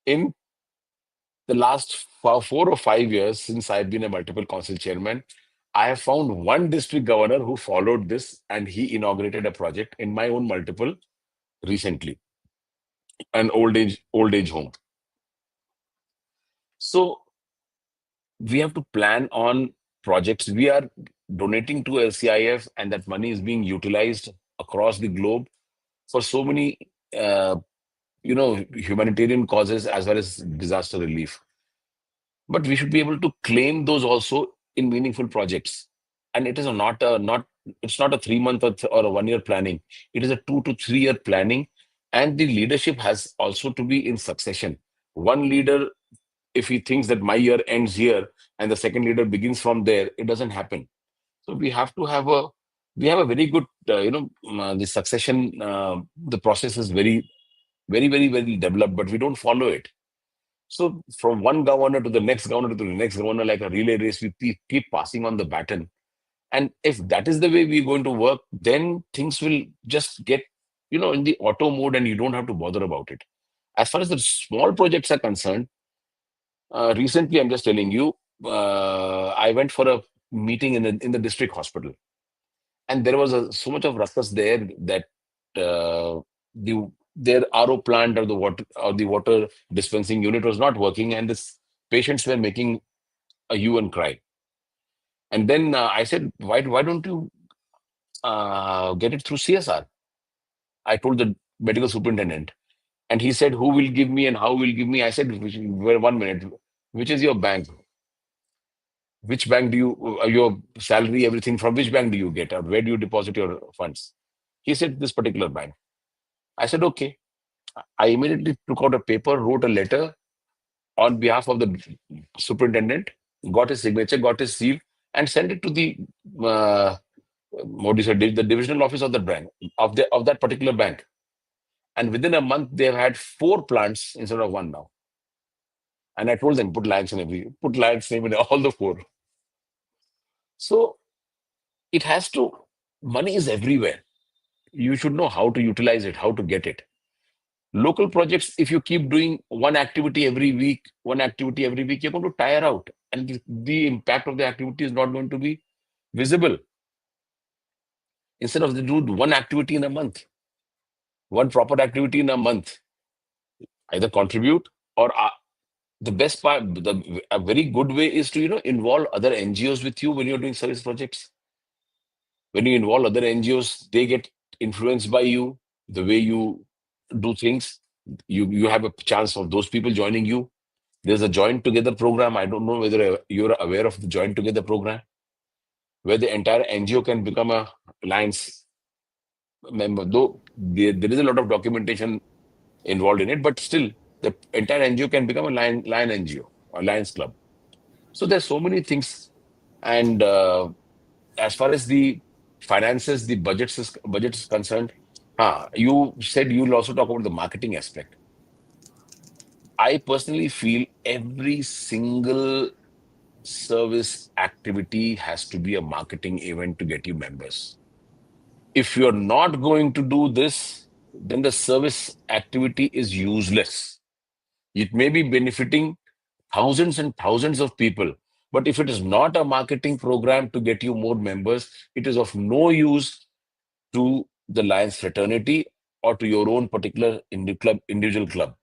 In the last 4 or 5 years since I've been a multiple council chairman, I have found one district governor who followed this, and he inaugurated a project in my own multiple recently, an old age home. So we have to plan on projects. We are donating to LCIF, and that money is being utilized across the globe for so many, uh, humanitarian causes as well as disaster relief. But we should be able to claim those also in meaningful projects. And it is not it's not a 3 month or a 1 year planning. It is a 2 to 3 year planning, and the leadership has also to be in succession. One leader, if he thinks that my year ends here and the second leader begins from there, it doesn't happen. So we have a very good, the succession, the process is very, very, very, very developed, but we don't follow it. So from one governor to the next governor to the next governor, like a relay race, we keep passing on the baton. And if that is the way we're going to work, then things will just get, in the auto mode, and you don't have to bother about it. As far as the small projects are concerned, recently, I'm just telling you, I went for a meeting in the district hospital, and there was so much of ruckus there that their RO plant, or the water dispensing unit was not working, and this patients were making a hue and cry. And then I said, why don't you get it through CSR? I told the medical superintendent, and he said, who will give me and how will give me? I said, well, 1 minute, which is your bank? Which bank do you, your salary, everything, from which bank do you get, or where do you deposit your funds? He said, this particular bank. I said, okay. I immediately took out a paper, wrote a letter on behalf of the superintendent, got his signature, got his seal, and sent it to the what do you say, the divisional office of the bank, of that particular bank. And within a month, they've had 4 plants instead of one now. And I told them, put Lions name in all the 4. So it has to, money is everywhere. You should know how to utilize it, how to get it. Local projects, if you keep doing one activity every week, you're going to tire out, and the impact of the activity is not going to be visible. Instead of do one activity in a month, one proper activity in a month, either contribute, or the best part, a very good way is to involve other NGOs with you when you're doing service projects. When you involve other NGOs, they get influenced by you, the way you do things. You have a chance of those people joining you. There's a Join Together program. I don't know whether you're aware of the Join Together program, where the entire NGO can become a Lions member. Though there is a lot of documentation involved in it, but still, the entire NGO can become a Lion NGO or Lions Club. So there's so many things. And as far as the finances, the budget is concerned, you said you'll also talk about the marketing aspect. I personally feel every single service activity has to be a marketing event to get you members. If you're not going to do this, then the service activity is useless. It may be benefiting thousands and thousands of people, but if it is not a marketing program to get you more members, it is of no use to the Lions fraternity or to your own particular individual club.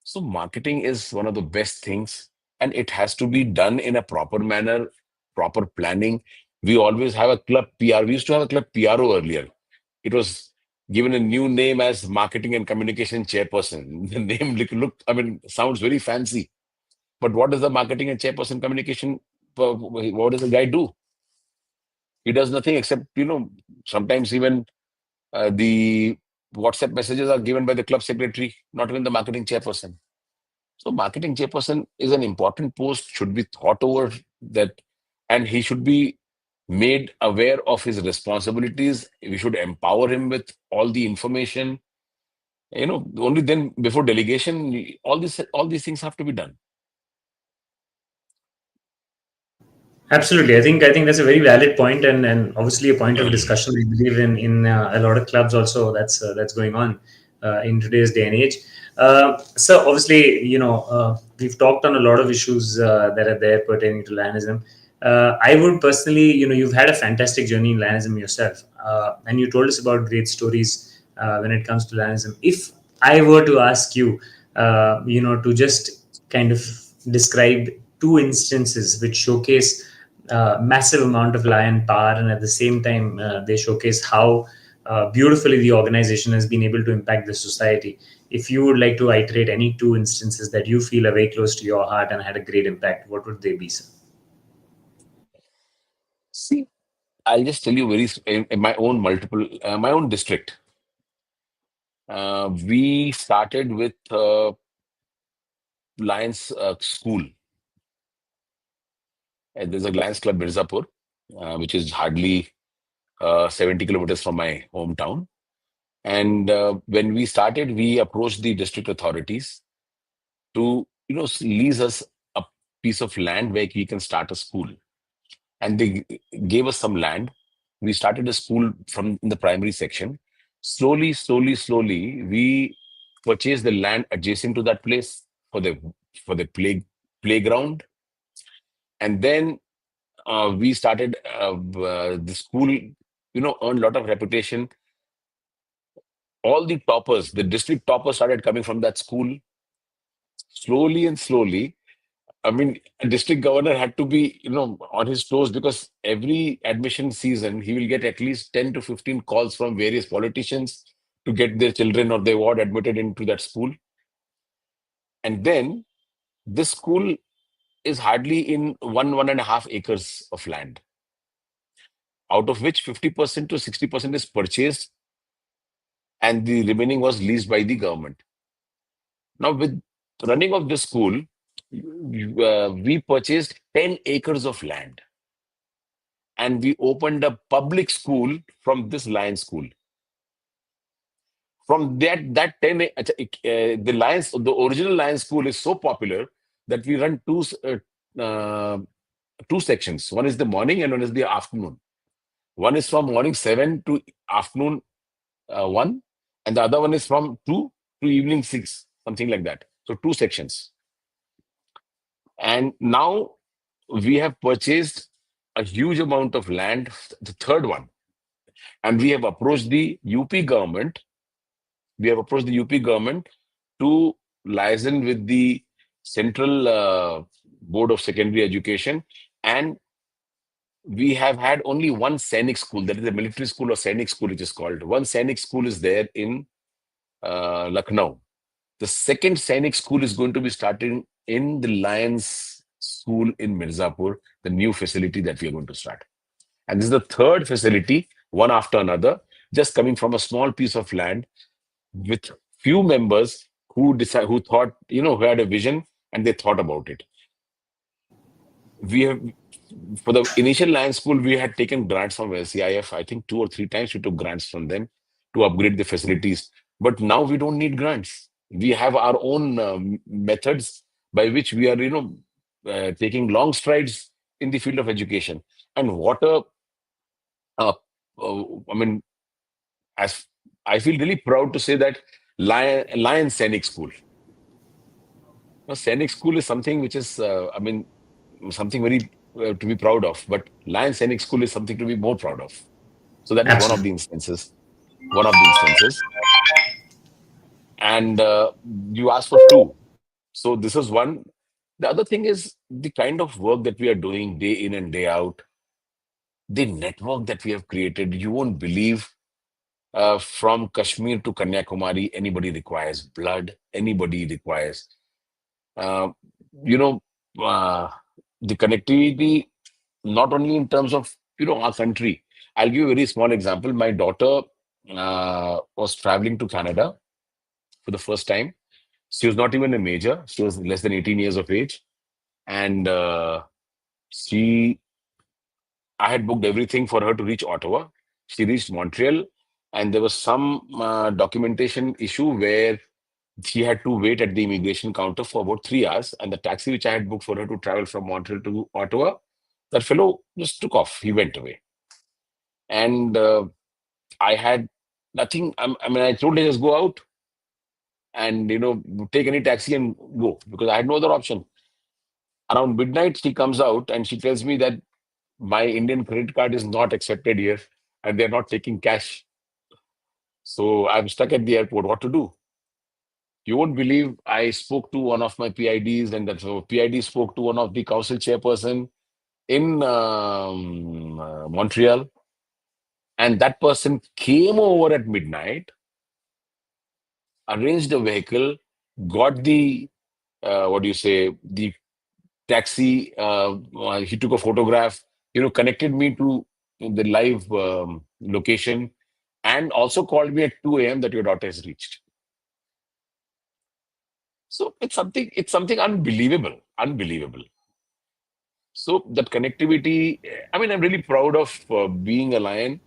So marketing is one of the best things, and it has to be done in a proper manner, proper planning. We always have a club PR. We used to have a club PRO earlier. It was given a new name as marketing and communication chairperson. The name sounds very fancy. But what does the marketing and chairperson communication, what does the guy do? He does nothing except, sometimes even the WhatsApp messages are given by the club secretary, not even the marketing chairperson. So marketing chairperson is an important post, should be thought over that, and he should be made aware of his responsibilities. We should empower him with all the information. Only then before delegation, all these things have to be done. Absolutely, I think that's a very valid point, and obviously a point of discussion. I believe in a lot of clubs also that's going on in today's day and age. So obviously, we've talked on a lot of issues that are there pertaining to Lionism. I would personally, you've had a fantastic journey in Lionism yourself, and you told us about great stories when it comes to Lionism. If I were to ask you, to just kind of describe two instances which showcase massive amount of lion power, and at the same time they showcase how beautifully the organization has been able to impact the society. If you would like to iterate any two instances that you feel are very close to your heart and had a great impact, what would they be, sir? See, I'll just tell you in my own my own district. We started with Lions School. There's a Lions Club Mirzapur, which is hardly 70 kilometers from my hometown. And when we started, we approached the district authorities to, lease us a piece of land where we can start a school. And they gave us some land. We started a school from the primary section. Slowly, we purchased the land adjacent to that place for the playground, and then we started the school. Earned a lot of reputation. All the toppers, the district toppers, started coming from that school. Slowly and slowly, I mean, a district governor had to be, on his toes, because every admission season he will get at least 10 to 15 calls from various politicians to get their children or their ward admitted into that school. And then this school is hardly in 1.5 acres of land, out of which 50% to 60% is purchased, and the remaining was leased by the government. Now, with running of this school, we purchased 10 acres of land, and we opened a public school from this Lions School. From that 10, the Lions, the original Lions School is so popular that we run two sections. One is the morning and one is the afternoon. One is from morning 7 to afternoon 1, and the other one is from 2 to evening 6, something like that. So two sections. And now we have purchased a huge amount of land, the third one, and we have approached the UP government. We have approached the UP government to liaison with the Central Board of Secondary Education, and we have had only one Sainik school, that is a military school or Sainik school, which is called. One Sainik school is there in Lucknow. The second Sainik school is going to be starting in the Lions School in Mirzapur, the new facility that we are going to start. And this is the third facility, one after another, just coming from a small piece of land with few members who thought, who had a vision and they thought about it. We have, for the initial Lions School, we had taken grants from LCIF. I think 2 or 3 times we took grants from them to upgrade the facilities. But now we don't need grants. We have our own methods by which we are, taking long strides in the field of education. And water, uh, I mean, as I feel really proud to say that Lion Scenic School. Now, Scenic School is something which is, something very to be proud of. But Lion Scenic School is something to be more proud of. So that is one of the Absolutely. instances. One of the instances. And you asked for two. So this is one. The other thing is the kind of work that we are doing day in and day out, the network that we have created. You won't believe, from Kashmir to Kanyakumari, anybody requires blood, anybody requires, uh, you know, uh, the connectivity, not only in terms of, our country. I'll give you a very small example. My daughter was traveling to Canada for the first time. She was not even a major. She was less than 18 years of age. And she I had booked everything for her to reach Ottawa. She reached Montreal, and there was some documentation issue where she had to wait at the immigration counter for about 3 hours. And the taxi which I had booked for her to travel from Montreal to Ottawa, that fellow just took off. He went away. And I had nothing. I told her just go out and take any taxi and go, because I had no other option. Around midnight, she comes out and she tells me that my Indian credit card is not accepted here and they're not taking cash. So I'm stuck at the airport. What to do? You won't believe I spoke to one of my PIDs, and that PID spoke to one of the council chairperson in Montreal, and that person came over at midnight, arranged a vehicle, got the what do you say, the taxi. He took a photograph, connected me to the live location, and also called me at 2 a.m. that your daughter has reached. So it's something unbelievable, unbelievable. So that connectivity, I mean, I'm really proud of being a lion.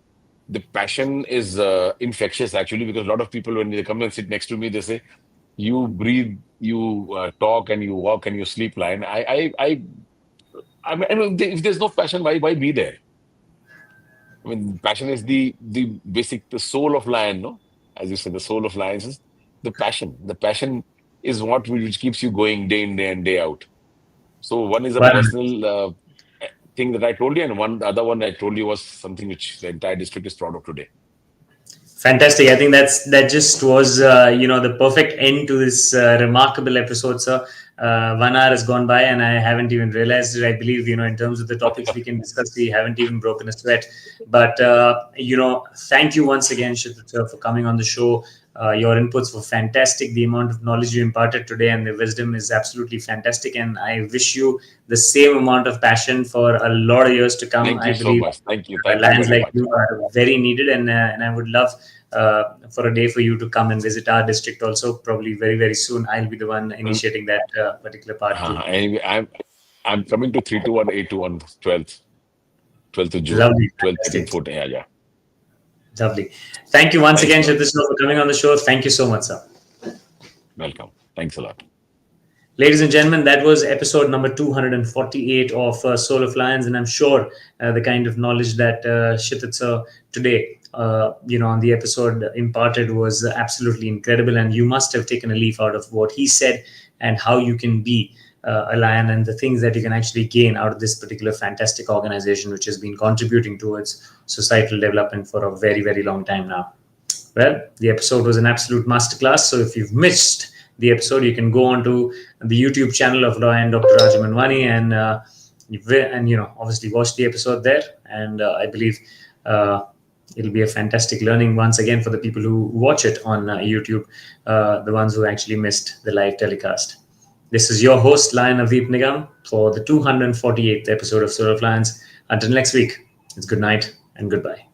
The passion is infectious, actually, because a lot of people, when they come and sit next to me, they say, "You breathe, you talk, and you walk, and you sleep, lion." I mean, if there's no passion, why be there? I mean, passion is the basic, the soul of lion, no? As you said, the soul of lions is the passion. The passion is which keeps you going day in, day and day out. So one is a Well, personal thing that I told you, and the other one I told you was something which the entire district is proud of today. fantastic. I think that just was the perfect end to this remarkable episode, sir. 1 hour has gone by and I haven't even realized it. I believe, in terms of the topics we can discuss, we haven't even broken a sweat. But thank you once again, Shitut, sir, for coming on the show. Your inputs were fantastic. The amount of knowledge you imparted today and the wisdom is absolutely fantastic. And I wish you the same amount of passion for a lot of years to come. Thank I you so believe much. Thank you lions very like much. you are very needed, and I would love for a day for you to come and visit our district also. Probably very very soon. I'll be the one Mm, initiating that particular part too. anyway, I'm coming to 321 12th of June, Lovely, 12th, 13th, fantastic, 14th. Yeah, yeah. lovely. Thank you once Thanks again, a lot. Shitishna, for coming on the show. Thank you so much, sir. Welcome. Thanks a lot. Ladies and gentlemen, that was episode number 248 of Soul of Lions, and I'm sure the kind of knowledge that Shititsa today, on the episode imparted was absolutely incredible, and you must have taken a leaf out of what he said and how you can be a lion and the things that you can actually gain out of this particular fantastic organization, which has been contributing towards societal development for a very, very long time now. Well, the episode was an absolute masterclass. So if you've missed the episode, you can go on to the YouTube channel of Lion Dr. Rajamanwani and obviously watch the episode there. And I believe it'll be a fantastic learning once again for the people who watch it on YouTube, the ones who actually missed the live telecast. This is your host, Lion Avdeep Nigam, for the 248th episode of Soul of Lions. Until next week, it's good night and goodbye.